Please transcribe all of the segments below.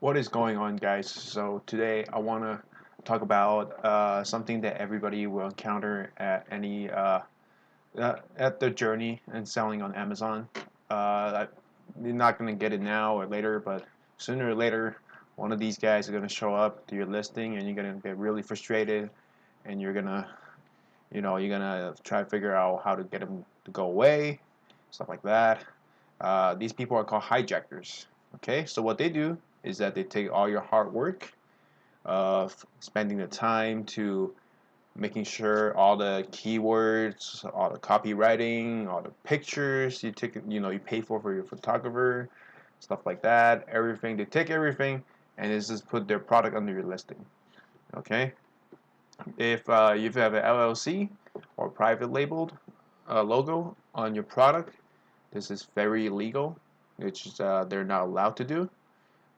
What is going on, guys? So today I want to talk about something that everybody will encounter at their journey and selling on Amazon. You're not going to get it now or later, but sooner or later, one of these guys is going to show up to your listing, and you're going to get really frustrated, and you're gonna try to figure out how to get them to go away, stuff like that. These people are called hijackers. Okay, so what they do is that they take all your hard work of spending the time to making sure all the keywords, all the copywriting, all the pictures you pay for your photographer, stuff like that. Everything they take everything and they just put their product under your listing. Okay, if you have an LLC or private labeled logo on your product, this is very illegal, which is, they're not allowed to do.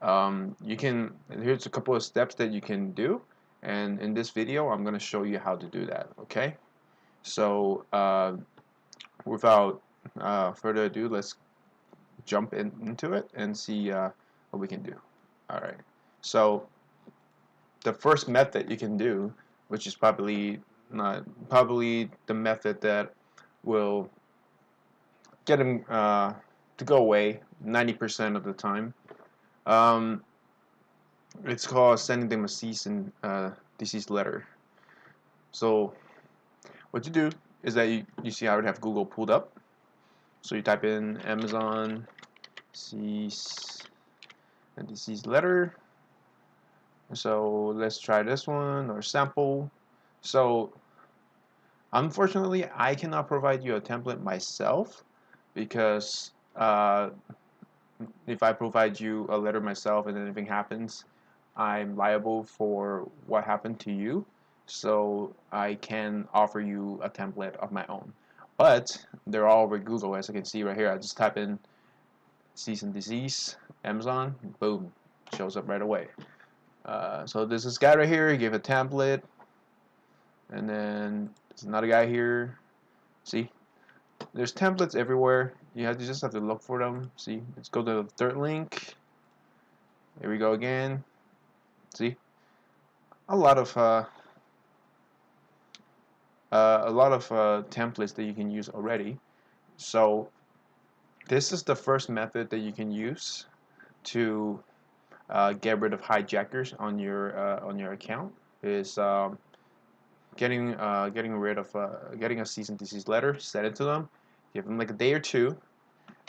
Here's a couple of steps that you can do, and in this video I'm going to show you how to do that. Okay, so without further ado, let's jump into it and see what we can do. Alright, so the first method you can do, which is probably the method that will get them to go away 90% of the time. It's called sending them a cease and desist letter. So what you do is that you see I would have Google pulled up. So you type in Amazon cease and desist letter. So let's try this one or sample. So unfortunately, I cannot provide you a template myself because if I provide you a letter myself and anything happens, I'm liable for what happened to you. So I can offer you a template of my own. But they're all over Google, as you can see right here. I just type in cease and desist, Amazon, boom, shows up right away. So there's this guy right here, he gave a template, and then there's another guy here. See, there's templates everywhere. Just have to look for them. See, let's go to the third link. Here we go again. See, a lot of templates that you can use already. So this is the first method that you can use to get rid of hijackers on your account. Is getting rid of getting a cease and desist letter, send it to them, give them like a day or two.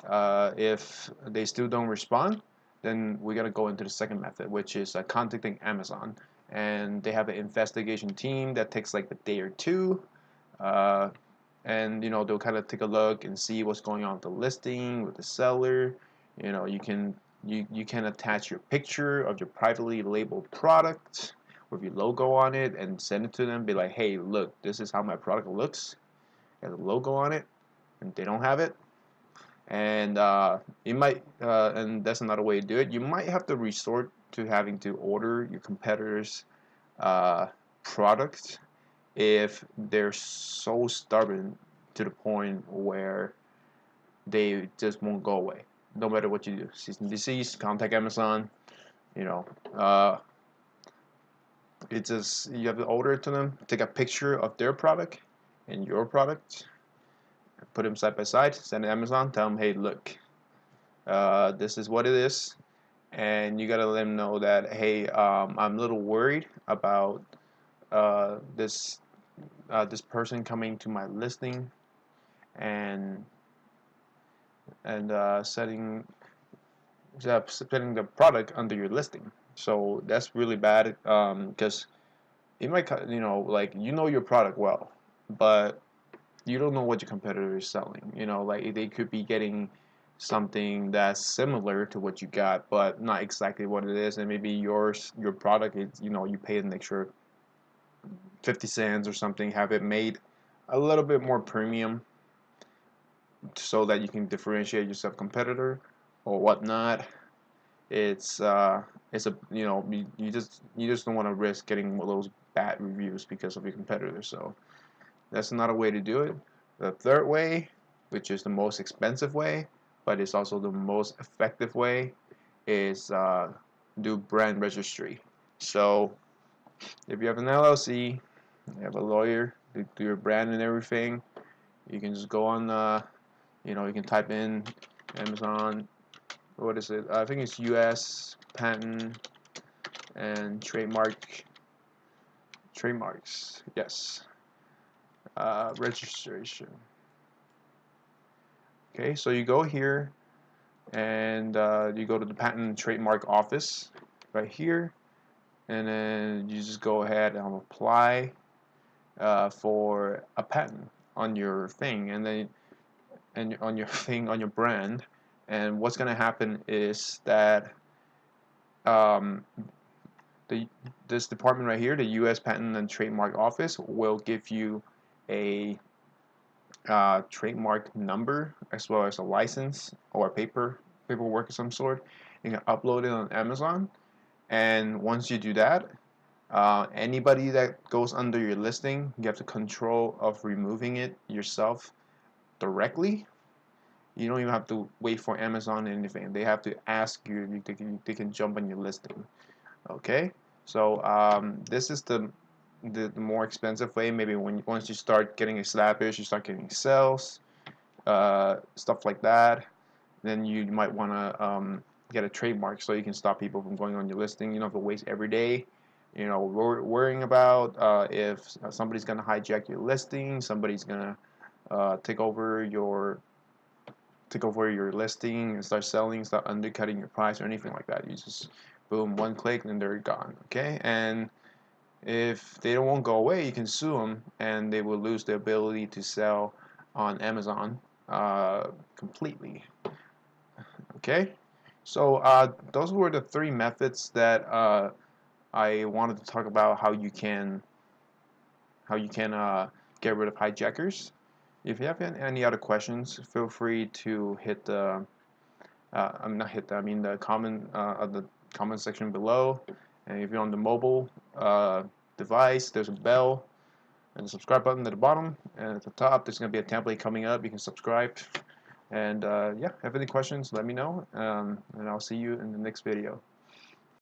If they still don't respond, then we gotta go into the second method, which is contacting Amazon, and they have an investigation team that takes like a day or two, and they'll kind of take a look and see what's going on with the listing, with the seller. You can attach your picture of your privately labeled product with your logo on it and send it to them. Be like, hey, look, this is how my product looks. It has a logo on it, and they don't have it. And and that's another way to do it. You might have to resort to having to order your competitors' product if they're so stubborn to the point where they just won't go away, no matter what you do. Cease and desist, contact Amazon. You know, it's just you have to order it to them, take a picture of their product and your product, put them side by side, send it to Amazon, tell them, hey, look, this is what it is, and you gotta let them know that, hey, I'm a little worried about this person coming to my listing and setting putting the product under your listing. So that's really bad because it might, like your product well, but you don't know what your competitor is selling. Like they could be getting something that's similar to what you got, but not exactly what it is, and maybe your product is, you pay an extra 50 cents or something, have it made a little bit more premium so that you can differentiate yourself competitor or whatnot. It's a you just don't want to risk getting those bad reviews because of your competitor. So that's another way to do it. The third way, which is the most expensive way, but it's also the most effective way, is do brand registry. So if you have an LLC, you have a lawyer, do your brand and everything, you can just go on, you know, you can type in Amazon, what is it? I think it's U.S. patent and trademarks. Yes, registration. Okay, so you go here and you go to the patent and trademark office right here, and then you just go ahead and apply for a patent on your thing, and then on your thing, on your brand. And what's going to happen is that um, this department right here, the U.S. Patent and Trademark Office, will give you a trademark number as well as a license or paperwork of some sort. You can upload it on Amazon, and once you do that, anybody that goes under your listing, you have the control of removing it yourself directly. You don't even have to wait for Amazon or anything. They have to ask you. They can jump on your listing. Okay, so this is the more expensive way. Maybe once you start getting established, you start getting sales, stuff like that. Then you might want to get a trademark so you can stop people from going on your listing. You don't have to waste every day, you know, worrying about if somebody's gonna hijack your listing, somebody's gonna take over your listing and start selling, start undercutting your price or anything like that. You just boom, one click and they're gone. Okay, and if they don't won't go away, you can sue them and they will lose the ability to sell on Amazon completely. Okay, so those were the three methods that I wanted to talk about how you can get rid of hijackers. If you have any other questions, feel free to hit the I'm not hit the, I mean the comment section below. And if you're on the mobile device, there's a bell and the subscribe button at the bottom, and at the top there's going to be a template coming up. You can subscribe. And yeah, if you have any questions, let me know, and I'll see you in the next video.